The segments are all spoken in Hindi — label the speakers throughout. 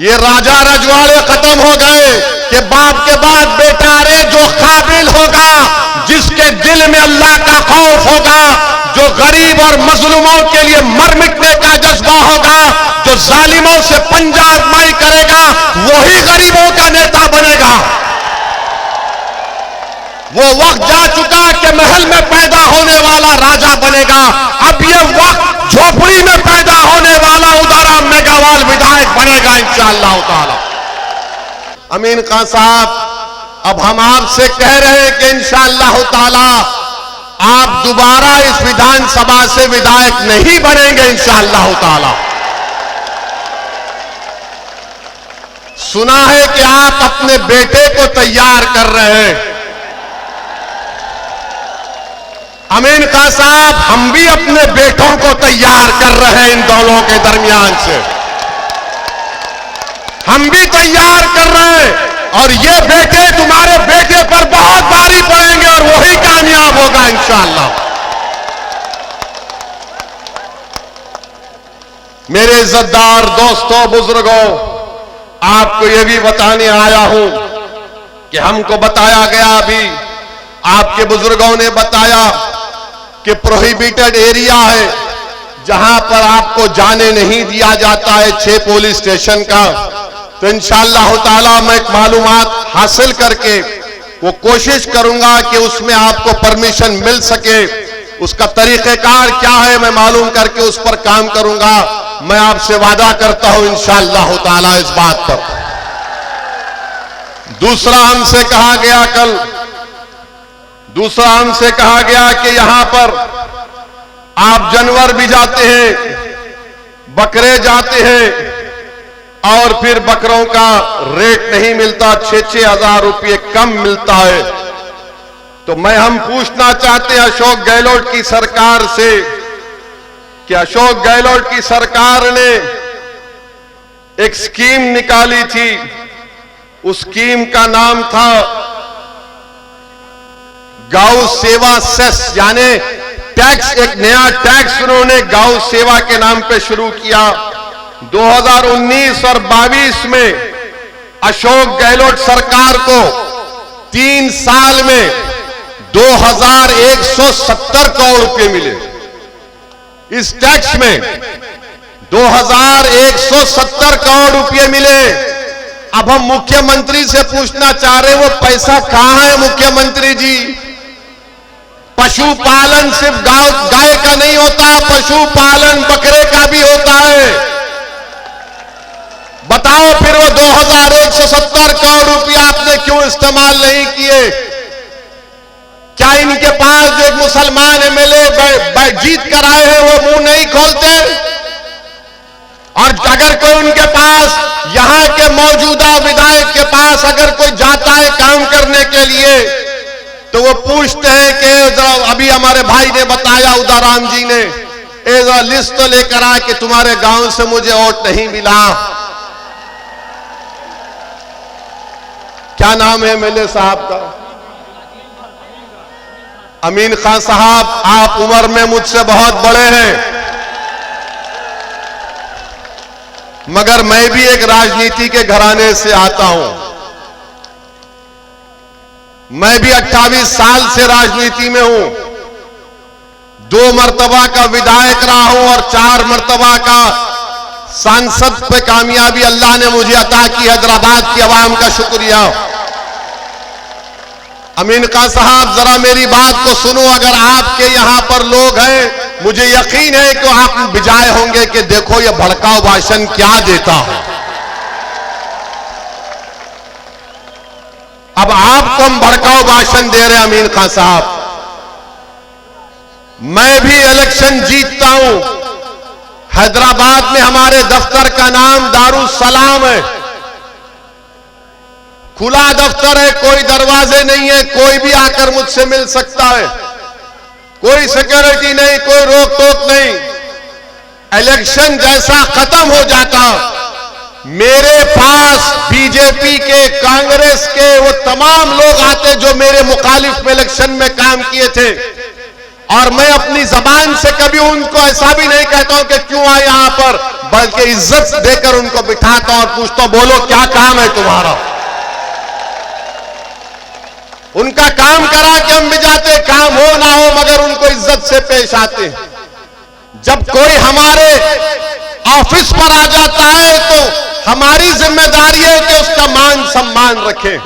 Speaker 1: ये राजा रजवाड़े खत्म हो गए कि बाप के बाद बेटा रे, जो काबिल होगा, जिसके दिल में अल्लाह का खौफ होगा, जो गरीब और मजलूमों के लिए मर मिटने का जज्बा होगा, जो जालिमों से पंजा आजमाई करेगा, वही गरीबों का नेता बनेगा। वो वक्त जा चुका कि महल में पैदा होने वाला राजा बनेगा। अब ये वक्त झोपड़ी में पैदा होने वाला उदाराम मेघावाल विधायक बनेगा इंशाअल्लाह ताला। अमीन खान साहब, अब हम आपसे कह रहे हैं कि इंशाअल्लाह ताला आप दोबारा इस विधानसभा से विधायक नहीं बनेंगे इंशाअल्लाह ताला। सुना है कि आप अपने बेटे को तैयार कर रहे हैं। अमीन खान साहब, हम भी अपने बेटों को तैयार कर रहे हैं। इन दोनों के दरमियान से हम भी तैयार कर रहे हैं और ये बेटे तुम्हारे बेटे पर बहुत भारी पड़ेंगे और वही कामयाब होगा इंशाअल्लाह। मेरे इज्जतदार दोस्तों, बुजुर्गों, आपको यह भी बताने आया हूं कि हमको बताया गया, अभी आपके बुजुर्गों ने बताया कि प्रोहिबिटेड एरिया है जहां पर आपको जाने नहीं दिया जाता है 6 पुलिस स्टेशन का। तो इंशाअल्लाह ताला मैं एक मालूमात हासिल करके वो कोशिश करूंगा कि उसमें आपको परमिशन मिल सके। उसका तरीक़ेकार क्या है मैं मालूम करके उस पर काम करूंगा। मैं आपसे वादा करता हूं इंशाअल्लाह ताला इस बात पर। दूसरा हमसे कहा गया कि यहां पर आप जानवर भी जाते हैं, बकरे जाते हैं और फिर बकरों का रेट नहीं मिलता, 6-6 हजार रुपये कम मिलता है। तो हम पूछना चाहते हैं अशोक गहलोत की सरकार से कि अशोक गहलोत की सरकार ने एक स्कीम निकाली थी। उस स्कीम का नाम था गौ सेवा सेस, यानी टैक्स, एक नया टैक्स उन्होंने गौ सेवा के नाम पे शुरू किया। 2019 और 22 में अशोक गहलोत सरकार को 3 साल में 2170 करोड़ रुपए मिले। इस टैक्स में 2170 करोड़ रुपए मिले। अब हम मुख्यमंत्री से पूछना चाह रहे हैं वो पैसा कहां है मुख्यमंत्री जी? पशुपालन सिर्फ गाय का नहीं होता, पशुपालन बकरे का भी होता है। बताओ फिर वो 2170 करोड़ रुपया आपने क्यों इस्तेमाल नहीं किए? क्या इनके पास जो एक मुसलमान एमएलए जीत कर आए हैं वो मुंह नहीं खोलते? और अगर कोई उनके पास, यहां के मौजूदा विधायक के पास अगर कोई जाता है काम करने के लिए तो वो पूछते हैं कि अभी हमारे भाई ने बताया, उदाराम जी ने, लिस्ट तो लेकर आए कि तुम्हारे गांव से मुझे वोट नहीं मिला। क्या नाम है एमएलए साहब का? अमीन खान साहब, आप उम्र में मुझसे बहुत बड़े हैं, मगर मैं भी एक राजनीति के घराने से आता हूं। मैं भी 28 साल से राजनीति में हूं। 2 मर्तबा का विधायक रहा हूं और 4 मर्तबा का सांसद पे कामयाबी अल्लाह ने मुझे अता की। हैदराबाद की आवाम का शुक्रिया। अमीन खान साहब, जरा मेरी बात को सुनो। अगर आपके यहां पर लोग हैं, मुझे यकीन है कि आप बिजाए होंगे कि देखो ये भड़काऊ भाषण क्या देता है। अब आपको हम भड़काऊ भाषण दे रहे हैं अमीन खान साहब। मैं भी इलेक्शन जीतता हूं। हैदराबाद में हमारे दफ्तर का नाम दारुस्सलाम है। खुला दफ्तर है, कोई दरवाजे नहीं है, कोई भी आकर मुझसे मिल सकता है, कोई सिक्योरिटी नहीं, कोई रोक टोक नहीं। इलेक्शन जैसा खत्म हो जाता, मेरे पास बीजेपी के, कांग्रेस के वो तमाम लोग आते जो मेरे मुखालिफ में इलेक्शन में काम किए थे, और मैं अपनी जबान से कभी उनको ऐसा भी नहीं कहता हूं कि क्यों आए यहां पर। बल्कि इज्जत देकर उनको बिठाता और पूछता बोलो क्या काम है तुम्हारा। उनका काम करा के हम भी जाते, काम हो ना हो मगर उनको इज्जत से पेश आते। जब कोई हमारे ऑफिस पर आ जाता है तो हमारी जिम्मेदारी है कि उसका मान सम्मान रखें।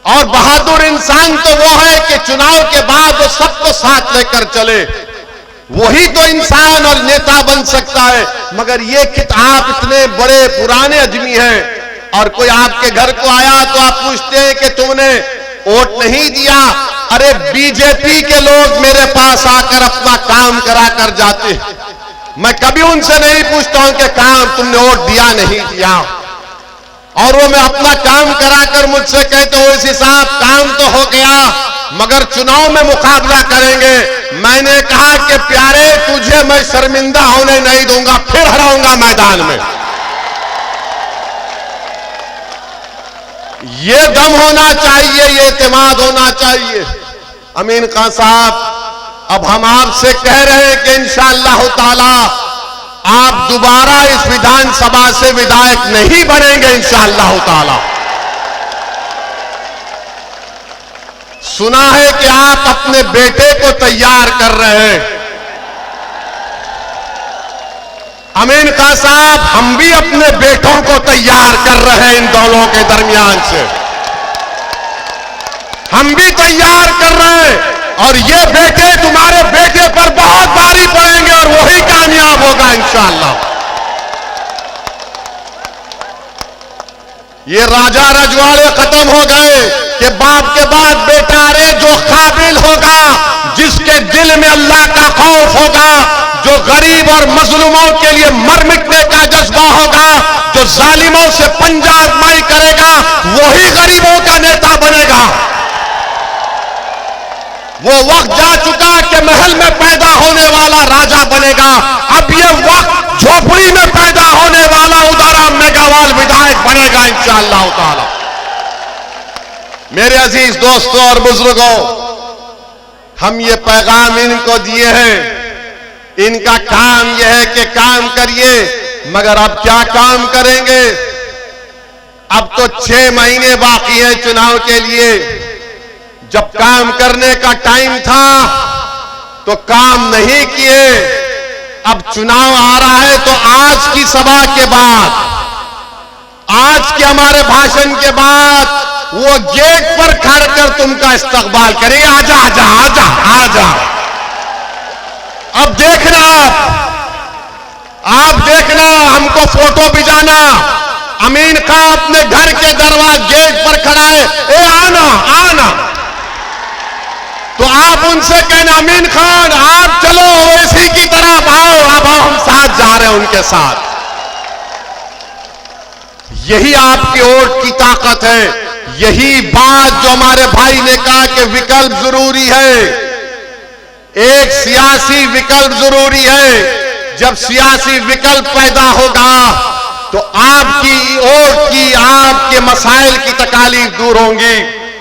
Speaker 1: और बहादुर इंसान तो वो है कि चुनाव के बाद वो सबको साथ लेकर चले, वही तो इंसान और नेता बन सकता है। मगर ये कि आप इतने बड़े पुराने आदमी हैं और कोई आपके घर को आया तो आप पूछते हैं कि तुमने वोट नहीं दिया। अरे बीजेपी के लोग मेरे पास आकर अपना काम करा कर जाते, मैं कभी उनसे नहीं पूछता हूं कि काम तुमने वोट दिया नहीं दिया। और वो मैं अपना काम कराकर मुझसे कहते हो इसी साहब काम तो हो गया मगर चुनाव में मुकाबला करेंगे। मैंने कहा कि प्यारे तुझे मैं शर्मिंदा होने नहीं दूंगा, फिर हराऊंगा मैदान में। ये दम होना चाहिए, ये इत्मीनान होना चाहिए। अमीन खान साहब, अब हम आपसे कह रहे हैं कि इंशाअल्लाह ताला आप दोबारा इस विधानसभा से विधायक नहीं बनेंगे इंशाअल्लाह ताला। सुना है कि आप अपने बेटे को तैयार कर रहे हैं। अमीन खान साहब, हम भी अपने बेटों को तैयार कर रहे हैं इन दोनों के दरमियान से, हम भी तैयार कर रहे हैं। और ये बेटे तुम्हारे बेटे पर बहुत भारी पड़ेंगे और वही कामयाब होगा इंशाअल्लाह। ये राजा रजवाड़े खत्म हो गए कि बाप के बाद बेटा। अरे जो काबिल होगा, जिसके दिल में अल्लाह का खौफ होगा, जो गरीब और मजलूमों के लिए मर मिटने का जज्बा होगा, जो जालिमों से पंजा आजमाई करेगा, वही गरीबों का नेता बनेगा। वो वक्त जा चुका कि महल में पैदा होने वाला राजा बनेगा। अब ये वक्त झोपड़ी में पैदा होने वाला उदारा मेगावाल विधायक बनेगा इंशाअल्लाह ताला। मेरे अजीज दोस्तों और बुजुर्गों, हम ये पैगाम इनको दिए हैं। इनका काम यह है कि काम करिए, मगर अब क्या काम करेंगे? अब तो 6 महीने बाकी है चुनाव के लिए। जब काम करने का टाइम था तो काम नहीं किए। अब चुनाव आ रहा है तो आज की सभा के बाद, आज के हमारे भाषण के बाद वो गेट पर खड़ कर तुमका इस्तकबाल करेंगे। आजा आजा आजा आजा। अब देखना, आप देखना, हमको फोटो भिजाना। अमीन खान अपने घर के दरवाजे गेट पर खड़ा है, ए आना आना। तो आप उनसे कहना अमीन खान आप चलो ओवैसी की तरफ आओ। अब हम साथ जा रहे हैं उनके साथ। यही आपकी वोट की ताकत है। यही बात जो हमारे भाई ने कहा कि विकल्प जरूरी है, एक सियासी विकल्प जरूरी है। जब सियासी विकल्प पैदा होगा तो आपकी वोट की, आपके मसाइल की तकालीफ दूर होंगी।